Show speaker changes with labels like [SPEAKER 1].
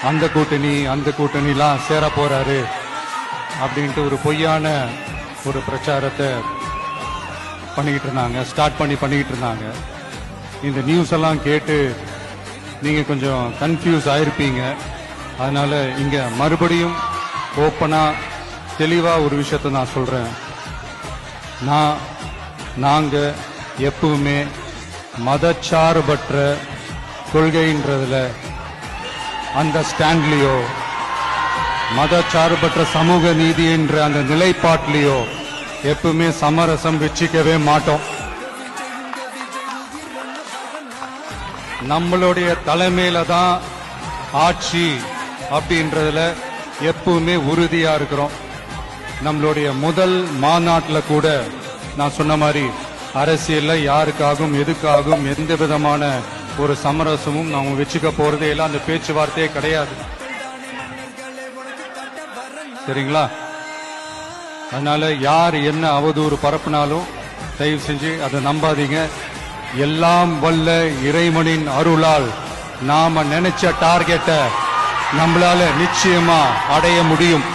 [SPEAKER 1] அந்த கூட்டணிலாம் சேர போறாரு அப்படின்ட்டு ஒரு பொய்யான ஒரு பிரச்சாரத்தை பண்ணிக்கிட்டு இருந்தாங்க, பண்ணிக்கிட்டு இருந்தாங்க. இந்த நியூஸ் எல்லாம் கேட்டு நீங்க கொஞ்சம் கன்ஃபியூஸ் ஆயிருப்பீங்க. அதனால இங்க மறுபடியும் ஓப்பனா தெளிவா ஒரு விஷயத்தை நான் சொல்றேன். நாங்க எப்பவுமே மதச்சார்பற்ற கொள்கைன்றதுல அந்த ஸ்டாண்ட்லயோ மதச்சார்பற்ற சமூக நீதி என்ற அந்த நிலைப்பாட்டிலேயோ எப்பவுமே சமரசம் வச்சிக்கவே மாட்டோம். நம்மளுடைய தலைமையில தான் ஆட்சி அப்படின்றதுல எப்பவுமே உறுதியா இருக்கிறோம். நம்மளுடைய முதல் மாநாட்டில் கூட நான் சொன்ன மாதிரி அரசியல்ல யாருக்காகவும் எதுக்காகவும் எந்த விதமான ஒரு சமரசமும் நாம வச்சுக்க போறதே இல்லை. அந்த பேச்சுவார்த்தையே கிடையாது. சரிங்களா? அதனால யார் என்ன அவதூறு பரப்புனாலும் தயவு செஞ்சு அதை நம்பாதீங்க. எல்லாம் வல்ல இறைவனின் அருளால் நாம நினைச்ச டார்கெட்டை நம்மளால நிச்சயமா அடைய முடியும்.